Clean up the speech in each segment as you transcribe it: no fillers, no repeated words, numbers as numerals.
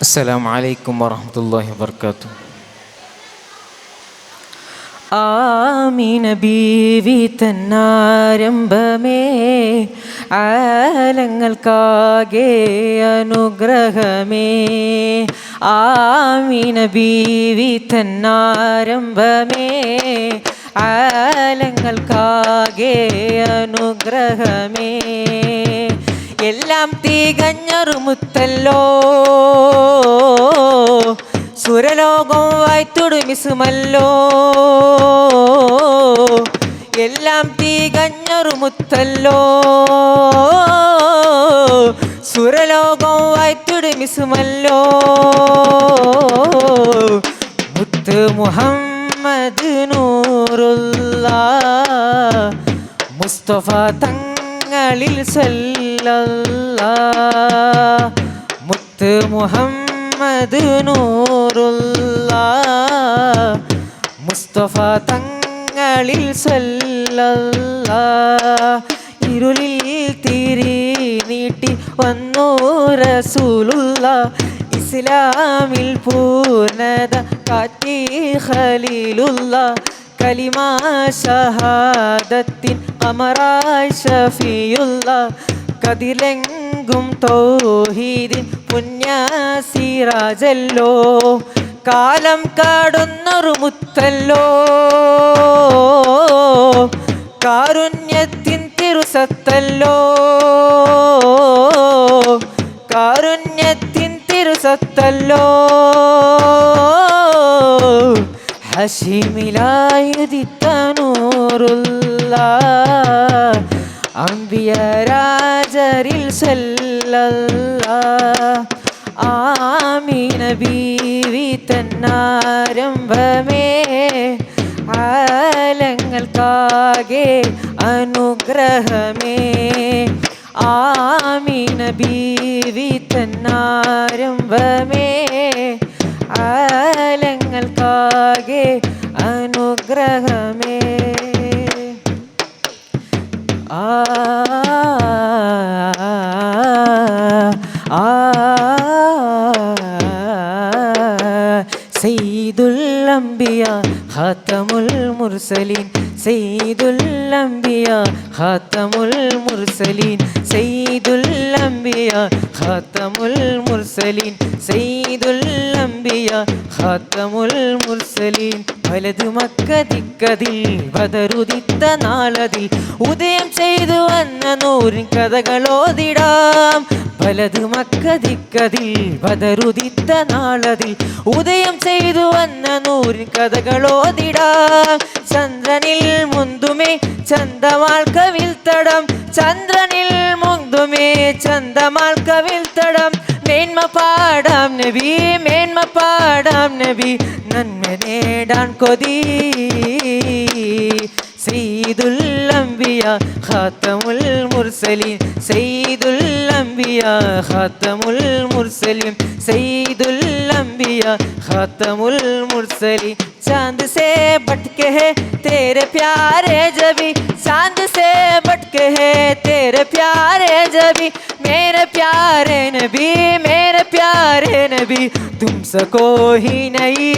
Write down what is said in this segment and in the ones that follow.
السلام عليكم ورحمة الله وبركاته. ആമിന ബീവി തന്നാരംഭമേ ആലങ്ങൾക്കാകെ അനുഗ്രഹമേ. ആമിന ബീവി തന്നാരംഭമേ ആലങ്ങൾക്കാകെ അനുഗ്രഹമേ. എല്ലാം തികഞ്ഞൊരു മുത്തല്ലോ, സുരലോകം വായ്ത്തുടുമിസുമല്ലോ. എല്ലാം തികഞ്ഞൊരു മുത്തല്ലോ, സുരലോകം വായ്ത്തുടുമിസുമല്ലോ. മുത്ത് മുഹമ്മദ് നൂറുള്ള മുസ്തഫ തങ്ങളിൽ സല്ലല്ലാഹ്. മുത്ത് മുഹമ്മദ് നൂറുള്ള മുസ്തഫ തങ്ങളിൽ സല്ലല്ലാഹ്. ഇരുളിൽ തിരി നീട്ടി വന്നു റസൂലുള്ള, ഇസ്ലാമിൽ പൂർണ്ണത കാറ്റി ഖലീലുള്ള. കലിമാ ഷഹാദത്തിൻ ഖമറായ് ഷഫിയുള്ള, കതിലെങ്കും തൗഹീദിൻ പുണ്യസിറാജല്ലോ. കാലം കാടുന്നൊരു മുത്തല്ലോ, കാരുണ്യത്തിൻ തിരുസത്തല്ലോ. കാരുണ്യത്തിൻ തിരുസത്തല്ലോ. ഹശീമിലായുദിത്ത നൂറുള്ള അംബിയ രാജരിൽ സല്ലല്ലാഹ്. ആമിന ബീവി തന്നാരംഭമേ ആലങ്ങൾക്കാകെ അനുഗ്രഹമേ. ആമിന ബീവി തന്നാരംഭമേ ആലങ്ങൾക്കാകെ അനുഗ്രഹമേ. ആ സയ്യിദുൽ അംബിയ ഖാതമുൽ മുർസലീൻ, സയ്യിദുൽ അംബിയ ഖാതമുൽ മുർസലീൻ, സയ്യിദുൽ അംബിയ ഖാതമുൽ മുർസലീൻ, സയ്യിദുൽ അംബിയ ഖാതമുൽ മുർസലീൻ. വലത് മക്ക ദിക്കതിൽ ബദറുദിത്ത നാളതിൽ ഉദയം ചെയ്തു വന്ന നൂറിൻ കഥകളോതിടാം. വലത് മക്ക ദിക്കതിൽ ബദറുദിത്ത നാളതിൽ ഉദയം ചെയ്തു വന്ന നൂറിൻ കഥകളോതിടാം. ചന്ദ്രനിൽ മുന്തുമേ ചന്തമാൽ കവിൽത്തടം, ചന്ദ്രനിൽ മുന്തുമേ ചന്തമാൽ കവിൽത്തടം. മേന്മ പാടാം നബി, മേന്മ പാടാം നബി, നന്മ നേടാൻ കൊതി. സയ്യിദുൽ അംബിയ ഖാതമുൽ മുർസലീൻ, സയ്യിദുൽ അംബിയ ഖാതമുൽ മുർസലീൻ, സയ്യിദുൽ അംബിയ ഖാതമുൽ മുർസലീൻ. चांद से बटके है तेरे प्यारे जबी, चांद से बटके है तेरे प्यारे जबी. मेरे प्यारे नबी, मेरे प्यारे नबी, तुमसे कोई नहीं.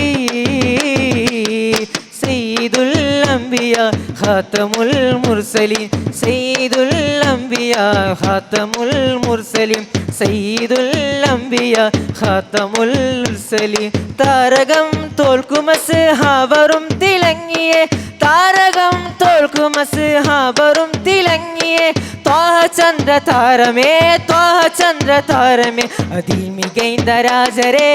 सയ്യിദുൽ അംബിയ ഖാതമുൽ മുർസലീൻ, സയ്യിദുൽ അംബിയ ഖാതമുൽ മുർസലീൻ, സയ്യിദുൽ അംബിയ ഖാതമുൽ മുർസലീൻ. താരകം തോൽക്കുമസ്ഹാബറും തിളങ്ങിയേ, താരകം തോൽക്കുമസ്ഹാബറും തിളങ്ങിയേ. ത്വാഹ ചന്ദ്ര താരമേ, ത്വാഹ ചന്ദ്ര താരമേ, അതിൽ മികൈന്ത രാജരേ.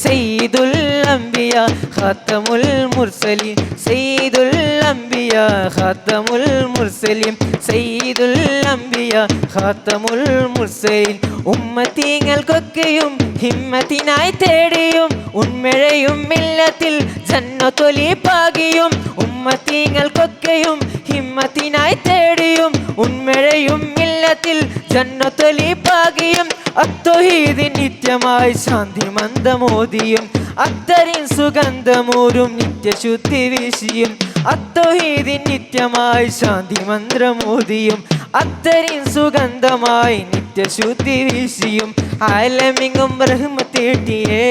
സയ്യിദുൽ അംബിയ ഖാതമുൽ മുർസലീൻ, സയ്യിദുൽ അംബിയ ഖാതമുൽ മുർസലീൻ, സയ്യിദുൽ അംബിയ ഖാതമുൽ മുർസലീൻ. ഉമ്മത്തിങ്ങൾക്കൊക്കെയും ഹിമ്മത്തിനായി തേടിയും ഉന്മഴയും മില്ലത്തിൽ ജന്നത്തൊലി പാകിയും. ഉമ്മത്തിങ്ങൾക്കൊക്കെയും ഹിമ്മത്തിനായി തേടിയും ഉന്മഴയും മില്ലത്തിൽ ജന്നത്തൊലി പാകിയും. അത്തൗഹീദ് നിത്യമായി ശാന്തി മന്ദമോദിയും അത്തരിൻ സുഗന്ധമൂരും നിത്യശുദ്ധി വീശിയും അത്തൗഹീദിൻ നിത്യമായി ശാന്തി മന്ത്രമോദിയും അത്തരിൻ സുഗന്ധമായി നിത്യശുദ്ധി വീശിയും ആലമിങ്ങും റഹ്മത്തേട്ടിയേ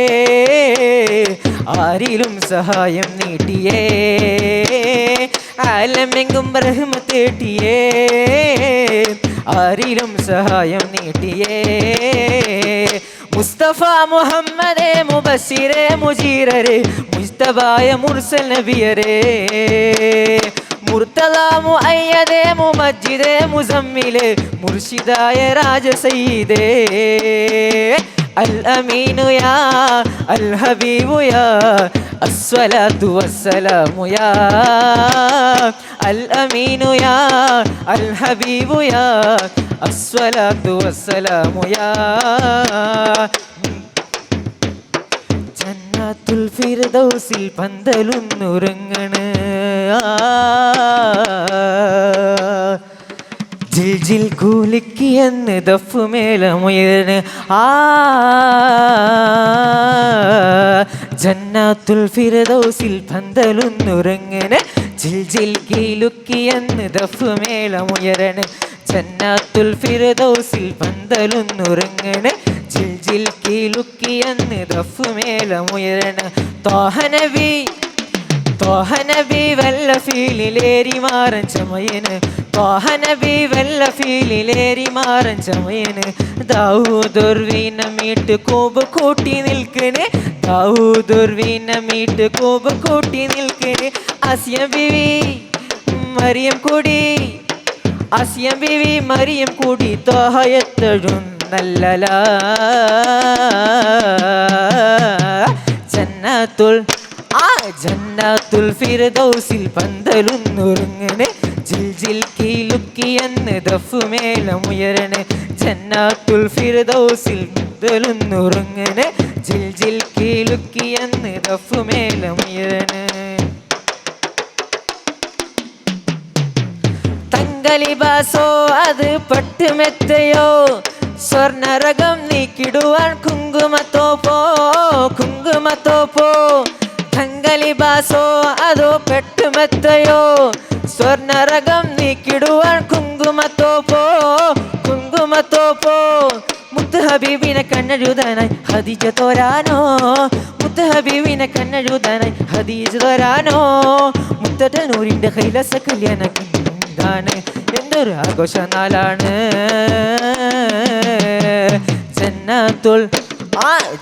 ആരിലും സഹായം നീട്ടിയേ ആലമെങ്കും റഹ്മത്തേട്ടിയേ ആരിലും സഹായം നീട്ടിയേ മുസ്തഫ മുഹമ്മദേ മുബസ്സിറേ മുജീറരേ മുസ്തഫായ മുർസൽ നബിയരേ മുർത്തദ മുഅയ്യദേ മുമജ്ജിദേ മുസമ്മിലേ മുർഷിദായ രാജ സയ്യിദേ അൽ അമീനു യാ അൽ ഹബീബു യാ അസ്സലാത്തു വസ്സലാമു യാ അൽ അമീനു യാ അൽ ഹബീബു യാ അസ്സലാത്തു വസ്സലാമു യാ ജന്നത്തുൽ ഫിർദൗസിൽ പന്തലുന്നുറങ്ങണ് ജിൽ ജിൽ കൂലിക്കിയെന്ന് ദഫുമേളമുയർന്ന് ജന്നത്തുൽ ഫിർദൗസിൽ പന്തലുന്നുറങ്ങണ് ജിൽ ജിൽ കീലുക്കിയെന്ന് ദഫുമേളമുയർന്ന് ജന്നത്തുൽ ഫിർദൗസിൽ പന്തലുന്നുറങ്ങണ് ജിൽ ജിൽ കീലുക്കിയെന്ന് ദഫുമേളമുയർന്ന് ത്വാഹ നബി വല്ല ഫീലിലേരി മാറൻ ചമയന് ത്വാഹ നബി വല്ല ഫീലിലേരി മാറൻ ചമയന് ദാവൂദുർവീന മീട്ട് കോബ് കൂട്ടി നിൽക്കണ് ദാവൂദുർവീന മീട്ട് കോബ് കൂട്ടി നിൽക്കണ് ആസിയ ബീവി മറിയം കൂടി ആസിയ ബീവി മറിയം കൂടി ത്വാഹയത്തഴുന്നല്ല ജന്നത്തുൽ ഫിർദൗസിൽ പന്തലുന്നുറങ്ങണ് ജിൽ ജിൽ കീലുക്കിയെന്ന് ദഫുമേളമുയരണ് ജന്നത്തുൽ ഫിർദൗസിൽ പന്തലുന്നുറങ്ങണ് ജിൽ ജിൽ കീലുക്കിയെന്ന് ദഫുമേളമുയരണ് തങ്കലിബാസോ അത് പട്ടുമെത്തയോ സ്വർണരകം നീക്കിടുവാൻ കുങ്കുമത്തോപ്പോ തങ്കലിബാസോ അതോ പെട്ടുമെത്തയോ സ്വർണരകം നീക്കിടുവാൻ കുങ്കുമത്തോപ്പോ മുത്ത് ഹബീബിനെ കണ്ണെഴുതാനായി ഖദീജ തോരാനോ മുത്ത് ഹബീബിനെ കണ്ണെഴുതാനായി ഖദീജ തോരാനോ മുത്തട്ട നൂറിൻ്റെ കൈലസ കല്യാണ ാണ് എന്തൊരു ആഘോഷ നാളാണ്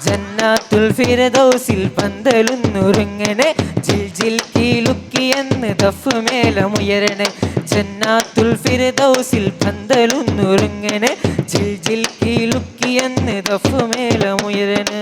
ജന്നത്തുൽ ഫിർദൗസിൽ പന്തലുന്നുറങ്ങണ് ജിൽ ജിൽ കീലുക്കിയെന്ന് ദഫുമേളമുയരണ് ജന്നത്തുൽ ഫിർദൗസിൽ പന്തലുന്നുറങ്ങണ് ജിൽ ജിൽ കീലുക്കിയെന്ന് ദഫുമേളമുയരണ്